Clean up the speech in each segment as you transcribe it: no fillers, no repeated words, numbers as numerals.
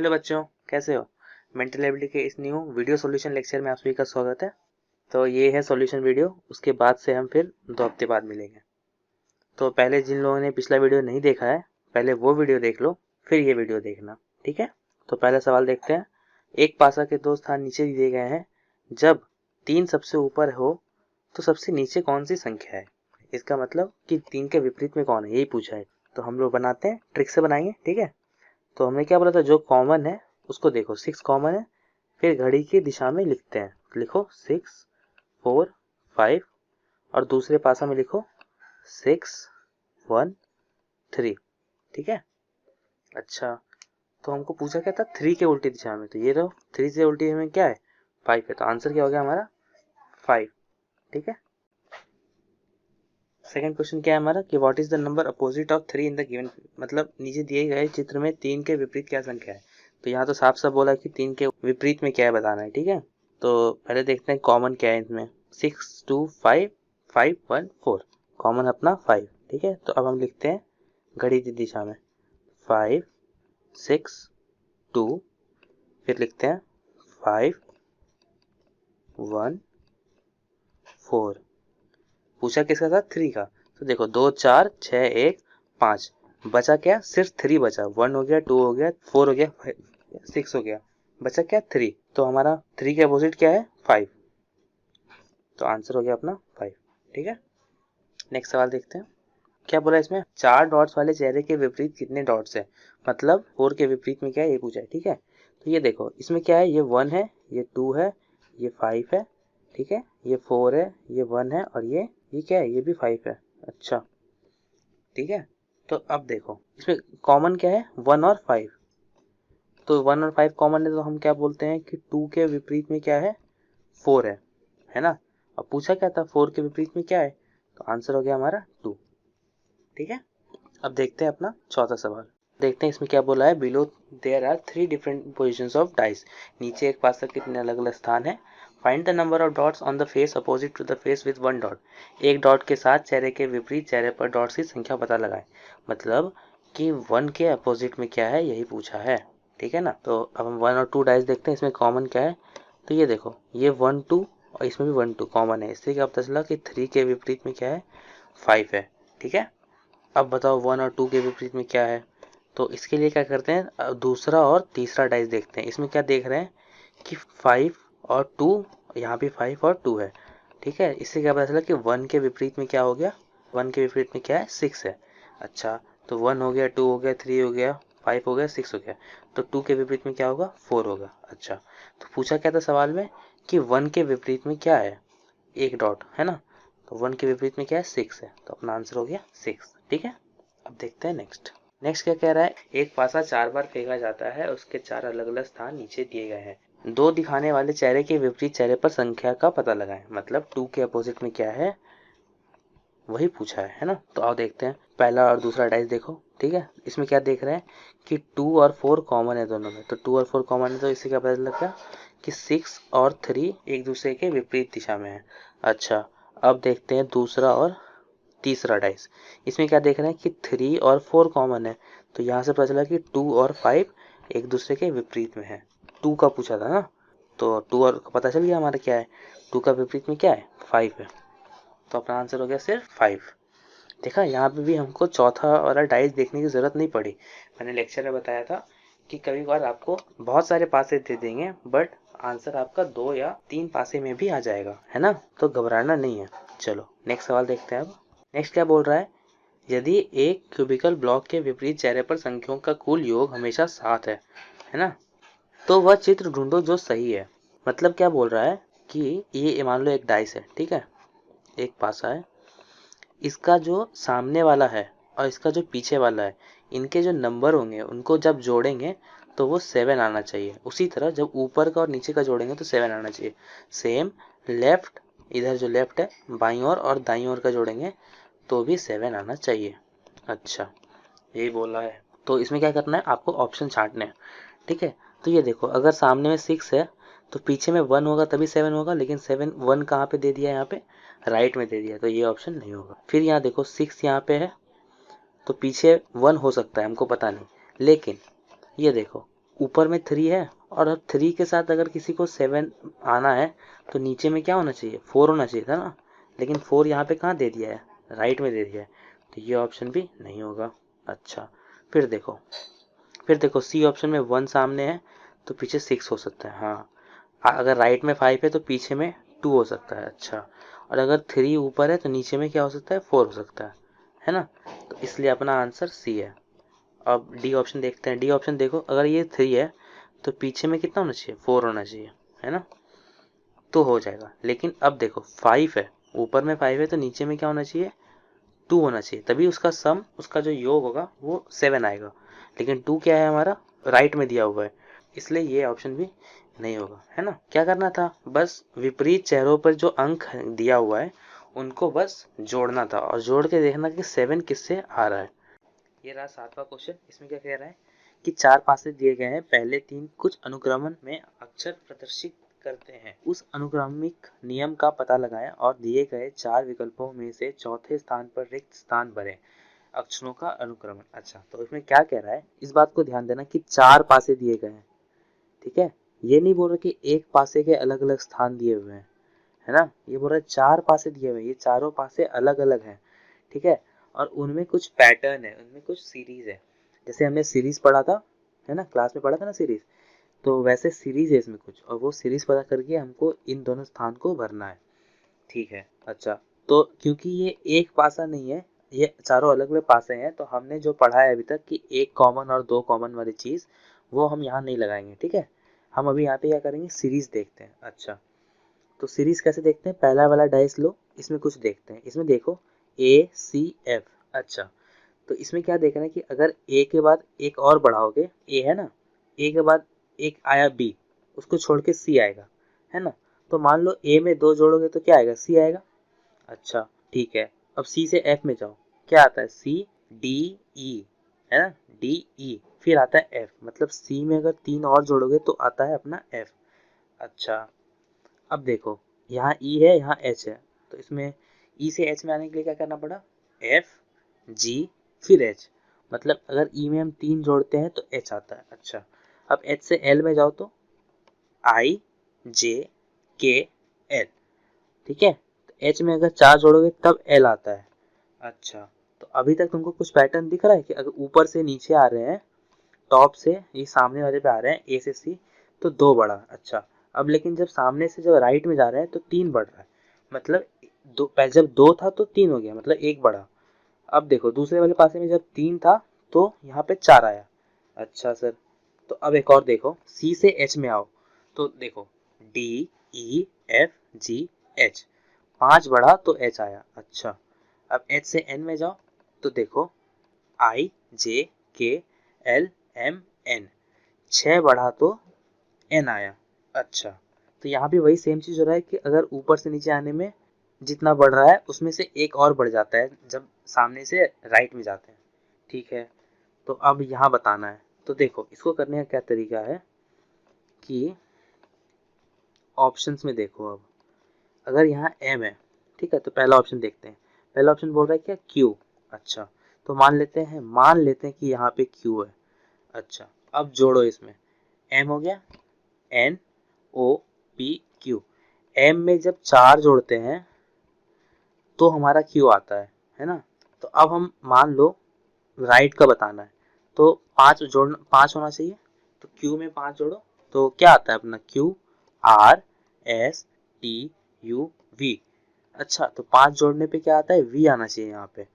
Hello बच्चों, कैसे हो। मेंटल एबिलिटी के इस न्यू वीडियो सॉल्यूशन लेक्चर में आप सभी का स्वागत है। तो ये है सॉल्यूशन वीडियो, उसके बाद से हम फिर 2 हफ्ते बाद मिलेंगे। तो पहले जिन लोगों ने पिछला वीडियो नहीं देखा है, पहले वो वीडियो देख लो, फिर ये वीडियो देखना, ठीक है। तो पहला सवाल देखते हैं। एक पासा के 2 स्थान नीचे दिए गए हैं, जब 3 सबसे ऊपर हो तो सबसे नीचे कौन सी संख्या है। इसका मतलब कि 3 के विपरीत में कौन है, यही पूछा है। तो हम लोग बनाते हैं, ट्रिक से बनाएंगे, ठीक है। तो हमने क्या बोला था, जो कॉमन है उसको देखो, 6 कॉमन है, फिर घड़ी की दिशा में लिखते हैं। लिखो 6 4 5 और दूसरे पासा में लिखो 6 1 3, ठीक है। अच्छा, तो हमको पूछा क्या था, 3 के उल्टी दिशा में, तो ये रहो 3 से उल्टी में क्या है, 5 है, तो आंसर क्या हो गया हमारा 5, ठीक है। सेकंड क्वेश्चन क्या है हमारा कि what is the number opposite of 3 in the given, मतलब नीचे दिए गए चित्र में 3 के विपरीत क्या संख्या है। तो यहाँ तो साफ साफ बोला कि 3 के विपरीत में क्या है बताना है, ठीक है। तो पहले देखते हैं कॉमन क्या है इसमें। 6 2 5 5 1 4, कॉमन अपना 5, ठीक है। तो अब हम लिखते हैं घड़ी की दिशा में 5 6 2, फिर लिखते हैं 5 1 4। पूछा किसका था, 3 का। तो देखो 2 4 6 1 5, बचा क्या, सिर्फ 3 बचा। 1 हो गया, 2 हो गया, 4 हो गया, 6 हो गया, बचा क्या 3। तो हमारा 3 के अपोजिट क्या है 5, तो आंसर हो गया अपना 5, ठीक है। नेक्स्ट सवाल देखते हैं। क्या बोला इसमें, 4 डॉट्स वाले चेहरे के विपरीत कितने डॉट्स है, मतलब 4 के विपरीत में क्या है ये पूछा है, ठीक है। तो ये देखो इसमें क्या है, ये 1 है, ये 2 है, ये 5 है, ठीक है, ये 4 है, ये 1 है और ये क्या है, ये भी 5 है। अच्छा, ठीक है। तो अब देखो इसमें कॉमन क्या है, 1 और 5। तो 1 और 5 कॉमन है, तो हम क्या बोलते हैं कि 2 के विपरीत में क्या है, 4 है ना। अब पूछा क्या था, 4 के विपरीत में क्या है, तो आंसर हो गया हमारा 2, ठीक है। अब देखते हैं अपना चौथा सवाल। देखते हैं इसमें क्या बोला है, below there are 3 different positions of dice, नीचे एक पास तक कितने अलग अलग स्थान है। Find the number of dots on the face opposite to the face with 1 dot, एक डॉट के साथ चेहरे के विपरीत चेहरे पर डॉट्स की संख्या पता लगाएं। मतलब कि 1 के अपोजिट में क्या है, यही पूछा है, ठीक है ना। तो अब हम 1 और 2 डाइस देखते हैं, इसमें कॉमन क्या है। तो ये देखो ये 1 2 और इसमें भी 1 2 कॉमन है, इससे क्या पता चला कि 3 के विपरीत में क्या है, 5 है, ठीक है। अब बताओ 1 और 2 के विपरीत में क्या है। तो इसके लिए क्या करते हैं, दूसरा और तीसरा डाइस देखते हैं। इसमें क्या देख रहे हैं कि 5 और 2, यहाँ भी 5 और 2 है, ठीक है। इससे क्या पता चला कि 1 के विपरीत में क्या हो गया, 1 के विपरीत में क्या है, 6 है। अच्छा, तो 1 हो गया, 2 हो गया, 3 हो गया, 5 हो गया, 6 हो गया, तो 2 के विपरीत में क्या होगा, 4 होगा। अच्छा, तो पूछा क्या था सवाल में कि 1 के विपरीत में क्या है, एक डॉट है ना। तो 1 के विपरीत में क्या है, 6 है, तो अपना आंसर हो गया 6, ठीक है। अब देखते हैं नेक्स्ट। नेक्स्ट क्या कह रहा है, एक पासा 4 बार फेंका जाता है, उसके 4 अलग अलग स्थान नीचे दिए गए हैं। 2 दिखाने वाले चेहरे के विपरीत चेहरे पर संख्या का पता लगाएं, मतलब 2 के अपोजिट में क्या है, वही पूछा है ना। तो आओ देखते हैं, पहला और दूसरा डाइस देखो, ठीक है। इसमें क्या देख रहे हैं कि 2 और 4 कॉमन है दोनों में, तो 2 और 4 कॉमन है, तो इससे क्या पता लगा कि 6 और 3 एक दूसरे के विपरीत दिशा में है। अच्छा, अब देखते हैं दूसरा और तीसरा डाइस। इसमें क्या देख रहे हैं कि 3 और 4 कॉमन है, तो यहाँ से पता चला कि 2 और 5 एक दूसरे के विपरीत में है। 2 का पूछा था ना, तो 2 और पता चल गया हमारा क्या है, 2 का विपरीत में क्या है, 5 है, तो अपना आंसर हो गया सिर्फ 5। देखा, यहाँ पे भी हमको चौथा वाला डाइस देखने की जरूरत नहीं पड़ी। मैंने लेक्चर में बताया था कि कभी कभार आपको बहुत सारे पासे दे देंगे, बट आंसर आपका 2 या 3 पासे में भी आ जाएगा, है ना, तो घबराना नहीं है। चलो नेक्स्ट सवाल देखते हैं। अब नेक्स्ट क्या बोल रहा है, यदि एक क्यूबिकल ब्लॉक के विपरीत चेहरे पर संख्याओं का कुल योग हमेशा 7 है ना, तो वह चित्र ढूंढो जो सही है। मतलब क्या बोल रहा है कि ये मान लो एक डाइस है, ठीक है, एक पासा है, इसका जो सामने वाला है और इसका जो पीछे वाला है, इनके जो नंबर होंगे उनको जब जोड़ेंगे तो वो 7 आना चाहिए। उसी तरह जब ऊपर का और नीचे का जोड़ेंगे तो 7 आना चाहिए। सेम लेफ्ट, इधर जो लेफ्ट है बाईं ओर और दाईं ओर का जोड़ेंगे तो भी 7 आना चाहिए। अच्छा, यही बोला है। तो इसमें क्या करना है, आपको ऑप्शन छांटने हैं, ठीक है। तो ये देखो, अगर सामने में 6 है तो पीछे में 1 होगा तभी 7 होगा, लेकिन 7 1 कहाँ पे दे दिया, यहाँ पे राइट में दे दिया, तो ये ऑप्शन नहीं होगा। फिर यहाँ देखो 6 यहाँ पे है, तो पीछे 1 हो सकता है, हमको पता नहीं, लेकिन ये देखो ऊपर में 3 है और अब 3 के साथ अगर किसी को 7 आना है तो नीचे में क्या होना चाहिए, 4 होना चाहिए था ना, लेकिन 4 यहाँ पे कहाँ दे दिया है, राइट में दे दिया है, तो ये ऑप्शन भी नहीं होगा। अच्छा फिर देखो सी ऑप्शन में 1 सामने है तो पीछे 6 हो सकता है। हाँ, अगर राइट में 5 है तो पीछे में 2 हो सकता है। अच्छा, और अगर 3 ऊपर है तो नीचे में क्या हो सकता है, 4 हो सकता है ना। तो इसलिए अपना आंसर सी है। अब डी ऑप्शन देखते हैं। डी ऑप्शन देखो, अगर ये 3 है तो पीछे में कितना होना चाहिए, 4 होना चाहिए, है ना, तो हो जाएगा। लेकिन अब देखो 5 है, ऊपर में 5 है तो नीचे में क्या होना चाहिए, 2 होना चाहिए, तभी उसका सम, उसका जो योग होगा वो 7 आएगा। लेकिन 2 क्या है, हमारा राइट में दिया हुआ है, इसलिए ये ऑप्शन भी नहीं होगा, है ना। क्या करना था, बस विपरीत चेहरों पर जो अंक दिया हुआ है उनको बस जोड़ना था और जोड़ के देखना कि 7 किससे आ रहा है। ये रहा 7वां क्वेश्चन। इसमें क्या कह रहा है कि 4 पासे दिए गए हैं, पहले 3 कुछ अनुक्रमण में अक्षर प्रदर्शित करते हैं, उस अनुक्रमिक नियम का पता लगाएं और दिए गए 4 विकल्पों में से चौथे स्थान पर रिक्त स्थान भरें, अक्षरों का अनुक्रमण। अच्छा, तो इसमें क्या कह रहा है, इस बात को ध्यान देना कि 4 पासे दिए गए हैं, ठीक है, ये नहीं बोल रहा कि एक पासे के अलग अलग स्थान दिए हुए हैं, है ना, ये बोल रहा है 4 पासे दिए हुए हैं, ये चारों पासे अलग अलग हैं, ठीक है, और उनमें कुछ पैटर्न है, उनमें कुछ सीरीज है, जैसे हमने सीरीज पढ़ा था, है ना, क्लास में पढ़ा था ना सीरीज, तो वैसे सीरीज है इसमें कुछ, और वो सीरीज पता करके हमको इन दोनों स्थान को भरना है, ठीक है। अच्छा, तो क्योंकि ये एक पासा नहीं है, ये चारों अलग अलग पासे हैं, तो हमने जो पढ़ा है अभी तक कि एक कॉमन और 2 कॉमन वाली चीज, वो हम यहाँ नहीं लगाएंगे, ठीक है। हम अभी यहाँ पे क्या करेंगे, सीरीज देखते हैं। अच्छा, तो सीरीज कैसे देखते हैं, पहला वाला डाइस लो, इसमें कुछ देखते हैं, इसमें देखो ACF। अच्छा, तो इसमें क्या देखना है कि अगर ए के बाद एक और बढ़ाओगे, ए है ना, ए के बाद एक आया बी, उसको छोड़ के सी आएगा, है ना, तो मान लो ए में 2 जोड़ोगे तो क्या आएगा, सी आएगा। अच्छा, ठीक है, अब सी से एफ में जाओ, क्या आता है, CDE, है ना, DE, फिर आता है एफ, मतलब सी में अगर 3 और जोड़ोगे तो आता है अपना एफ। अच्छा, अब देखो यहाँ ई है, यहाँ एच है, तो इसमें ई से एच में आने के लिए क्या करना पड़ा, FG फिर एच, मतलब अगर ई में हम 3 जोड़ते हैं तो एच आता है। अच्छा, अब एच से एल में जाओ तो IJKL, ठीक है, तो एच में अगर 4 जोड़ोगे तब एल आता है। अच्छा, तो अभी तक तुमको कुछ पैटर्न दिख रहा है कि अगर ऊपर से नीचे आ रहे हैं, टॉप से ये सामने वाले पे आ रहे हैं, ए से सी, तो 2 बढ़ा। अच्छा, अब लेकिन जब सामने से जब राइट में जा रहे हैं तो 3 बढ़ रहा है, मतलब दो, पहले जब 2 था तो 3 हो गया, मतलब 1 बढ़ा। अब देखो दूसरे वाले पासे में जब 3 था तो यहाँ पे 4 आया। अच्छा सर, तो अब एक और देखो, सी से एच में आओ, तो देखो DEFGH, 5 बढ़ा तो एच आया। अच्छा, अब एच से एन में जाओ तो देखो IJKLMN, 6 बढ़ा तो एन आया। अच्छा, तो यहाँ भी वही सेम चीज हो रहा है कि अगर ऊपर से नीचे आने में जितना बढ़ रहा है उसमें से एक और बढ़ जाता है जब सामने से राइट में जाते हैं, ठीक है। तो अब यहाँ बताना है, तो देखो इसको करने का क्या तरीका है कि ऑप्शंस में देखो, अब अगर यहाँ एम है, ठीक है, तो पहला ऑप्शन देखते हैं, पहला ऑप्शन बोल रहा है क्या, क्यू। अच्छा, तो मान लेते हैं कि यहाँ पे क्यू है। अच्छा, अब जोड़ो, इसमें एम हो गया, NOPQ, एम में जब 4 जोड़ते हैं तो हमारा क्यू आता है ना। तो अब हम मान लो राइट का बताना है, तो 5 होना चाहिए, तो क्यू में 5 जोड़ो तो क्या आता है अपना, QRSTUV। अच्छा, तो 5 जोड़ने पे क्या आता है, V आना चाहिए यहाँ पे,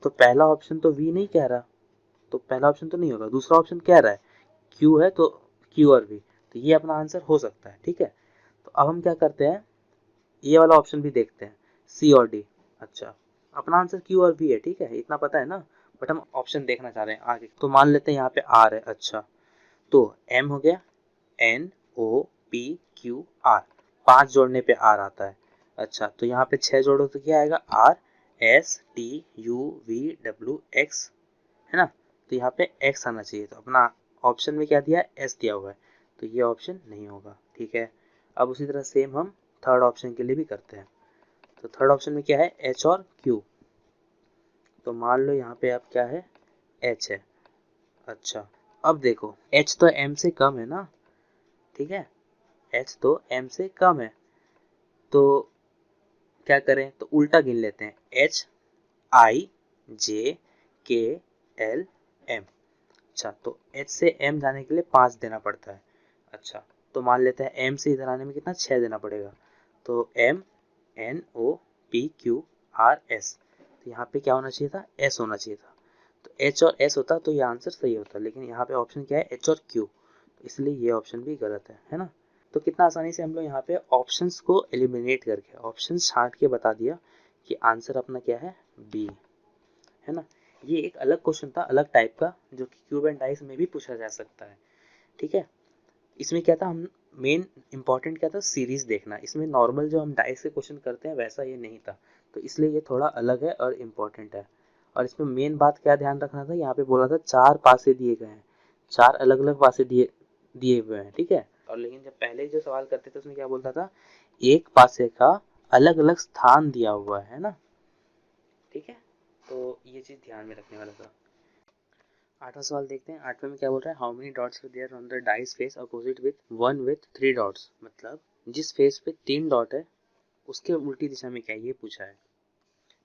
तो पहला ऑप्शन तो V नहीं कह रहा, तो पहला ऑप्शन तो नहीं होगा, दूसरा ऑप्शन कह रहा है Q है, तो Q और V, तो ये अपना आंसर हो सकता है, ठीक है। तो अब हम क्या करते हैं, ये वाला ऑप्शन भी देखते हैं, C और D। अच्छा, अपना आंसर Q और V है, ठीक है, इतना पता है ना, बट हम ऑप्शन देखना चाह रहे हैं आगे, तो मान लेते हैं यहाँ पे R है। अच्छा, तो M हो गया, NOPQR, 5 जोड़ने पे R आता है। अच्छा, तो यहाँ पे 6 जोड़ो तो क्या आएगा, RSTUVWX, है ना, तो यहाँ पे X आना चाहिए, तो अपना ऑप्शन में क्या दिया है, S दिया हुआ है, तो ये ऑप्शन नहीं होगा, ठीक है। अब उसी तरह सेम हम थर्ड ऑप्शन के लिए भी करते हैं, तो थर्ड ऑप्शन में क्या है, H और Q, तो मान लो यहाँ पे अब क्या है, H है। अच्छा, अब देखो h तो m से कम है ना, ठीक है, h तो m से कम है, तो क्या करें, तो उल्टा गिन लेते हैं, h i j k l m। अच्छा, तो h से m जाने के लिए 5 देना पड़ता है। अच्छा, तो मान लेते हैं m से इधर आने में कितना 6 देना पड़ेगा, तो m n o p q r s, तो यहाँ पे क्या होना चाहिए था, s होना चाहिए था, तो h और s होता तो ये आंसर सही होता, लेकिन यहाँ पे ऑप्शन क्या है, h और q, तो इसलिए ये ऑप्शन भी गलत है ना। तो कितना आसानी से हम लोग यहाँ पे ऑप्शंस को एलिमिनेट करके ऑप्शन छांट के बता दिया कि आंसर अपना क्या है, बी, है ना। ये एक अलग क्वेश्चन था, अलग टाइप का, जो कि क्यूब एंड डाइस में भी पूछा जा सकता है, ठीक है। इसमें क्या था, हम मेन इंपॉर्टेंट क्या था, सीरीज देखना, इसमें नॉर्मल जो हम डाइस के क्वेश्चन करते हैं वैसा ये नहीं था, तो इसलिए ये थोड़ा अलग है और इम्पोर्टेंट है। और इसमें मेन बात क्या ध्यान रखना था, यहाँ पे बोला था 4 पासे दिए गए हैं, 4 अलग अलग पासे दिए दिए हुए हैं, ठीक है। और लेकिन जब पहले जो सवाल करते थे उसमें क्या बोलता था, एक पासे का अलग अलग स्थान दिया हुआ है ना, ठीक है। तो ये चीज ध्यान में रखने वाला था। 8वां सवाल देखते हैं। 8वें में क्या बोल रहा है, how many dots were there on the dice face opposite with 1 with 3 dots, मतलब जिस फेस पे 3 डॉट है उसके उल्टी दिशा में क्या है, ये पूछा है।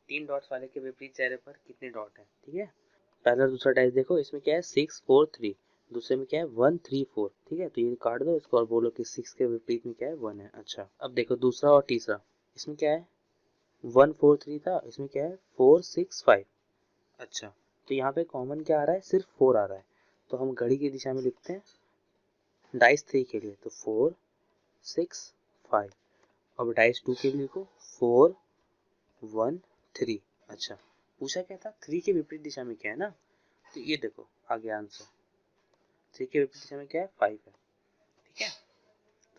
3 डॉट्स वाले के विपरीत चेहरे पर कितने डॉट है, ठीक है। पहला और दूसरा डाइस देखो, इसमें क्या है 6 4 3, दूसरे में क्या है 1 3 4, ठीक है। तो ये काट दो इसको और बोलो कि 6 के विपरीत में क्या है 1 है। अच्छा, अब देखो दूसरा और तीसरा, इसमें क्या है 1 4 3 था, इसमें क्या है 4 6 5। अच्छा, तो यहाँ पे कॉमन क्या आ रहा है, सिर्फ 4 आ रहा है, तो हम घड़ी की दिशा में लिखते हैं डाइस 3 के लिए, तो 4 6 5। अब डाइस 2 के लिए लिखो 4 1 3। अच्छा, पूछा क्या था, 3 के विपरीत दिशा में क्या है ना, तो ये देखो आ गया आंसर, 3 के विपरीत दिशा में क्या है 5 है, ठीक है।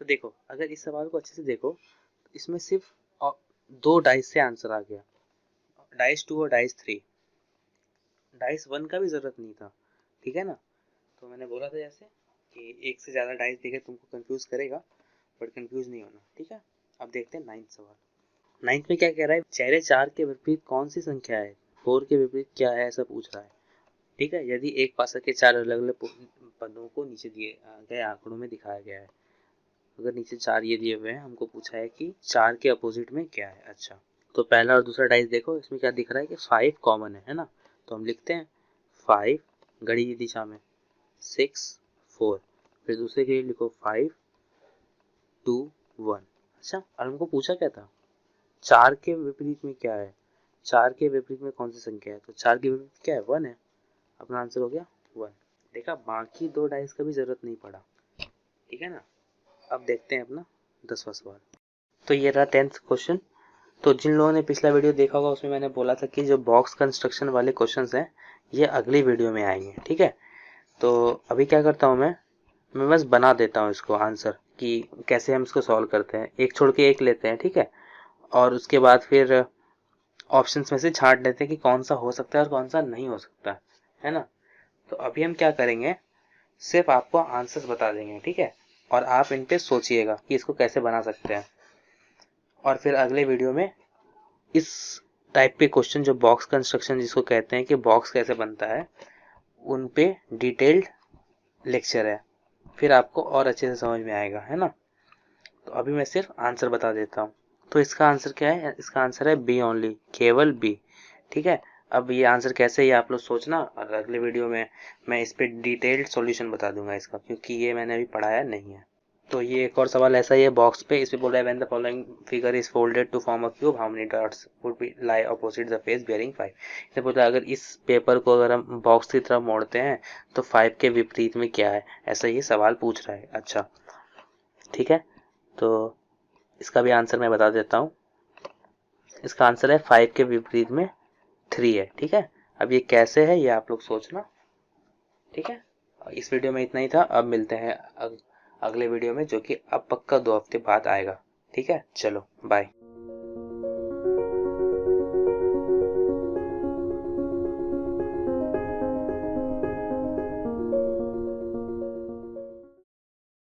तो देखो अगर इस सवाल को अच्छे से देखो, तो इसमें सिर्फ 2 डाइस से आंसर आ गया, डाइस 2 और डाइस 3, डाइस 1 का भी जरूरत नहीं था, ठीक है ना। तो मैंने बोला था जैसे कि एक से ज़्यादा डाइस देखे तुमको कंफ्यूज करेगा, बट कंफ्यूज नहीं होना, ठीक है। अब देखते हैं 9th सवाल। 9th में क्या कह रहा है, चेहरे 4 के विपरीत कौन सी संख्या है, 4 के विपरीत क्या है, ऐसा पूछ रहा है, ठीक है। यदि एक पासा के 4 अलग अलग पदों को नीचे दिए गए आंकड़ों में दिखाया गया है, अगर नीचे 4 ये दिए हुए हैं, हमको पूछा है कि 4 के अपोजिट में क्या है। अच्छा, तो पहला और दूसरा डाइस देखो, इसमें क्या दिख रहा है कि 5 कॉमन है ना, तो हम लिखते हैं 5 घड़ी की दिशा में, 6 4, फिर दूसरे के लिए लिखो 5 2 1। अच्छा, और हमको पूछा क्या था, 4 के विपरीत में क्या है, 4 के विपरीत में कौन सी संख्या है, तो 4 के विपरीत क्या है 1 है, अपना आंसर हो गया 1। देखा, बाकी 2 डाइस का भी जरूरत नहीं पड़ा, ठीक है ना। अब देखते हैं अपना 10वां सवाल। तो ये रहा 10th क्वेश्चन। तो जिन लोगों ने पिछला वीडियो देखा होगा उसमें मैंने बोला था कि जो बॉक्स कंस्ट्रक्शन वाले क्वेश्चंस हैं ये अगली वीडियो में आएंगे, ठीक है। तो अभी क्या करता हूँ मैं बस बना देता हूँ इसको आंसर कि कैसे हम इसको सॉल्व करते हैं, एक छोड़ के एक लेते हैं, ठीक है। और उसके बाद फिर ऑप्शंस में से छांट लेते हैं कि कौन सा हो सकता है और कौन सा नहीं हो सकता, है ना। तो अभी हम क्या करेंगे, सिर्फ आपको आंसर्स बता देंगे, ठीक है, और आप इन पे सोचिएगा कि इसको कैसे बना सकते हैं। और फिर अगले वीडियो में इस टाइप के क्वेश्चन, जो बॉक्स कंस्ट्रक्शन जिसको कहते हैं कि बॉक्स कैसे बनता है, उन पे डिटेल्ड लेक्चर है, फिर आपको और अच्छे से समझ में आएगा, है ना। तो अभी मैं सिर्फ आंसर बता देता हूँ। तो इसका आंसर क्या है, इसका आंसर है बी ओनली, केवल बी, ठीक है। अब ये आंसर कैसे, ये आप लोग सोचना, और अगले वीडियो में मैं इस पे डिटेल्ड सॉल्यूशन बता दूंगा इसका, क्योंकि ये मैंने अभी पढ़ाया नहीं है। तो ये एक और सवाल ऐसा ही है बॉक्स पे, इसमें बोल रहा है when the following figure is folded to form a cube how many dots would be lie opposite the face bearing 5। इसे बोलता है अगर इस पेपर को अगर हम बॉक्स की तरफ मोड़ते हैं तो 5 के विपरीत में क्या है, ऐसा ये सवाल पूछ रहा है। अच्छा, ठीक है, तो इसका भी आंसर मैं बता देता हूँ। इसका आंसर है 5 के विपरीत में 3 है, ठीक है। अब ये कैसे है ये आप लोग सोचना, ठीक है। इस वीडियो में इतना ही था, अब मिलते हैं अगले वीडियो में, जो कि अब पक्का 2 हफ्ते बाद आएगा, ठीक है। चलो बाय।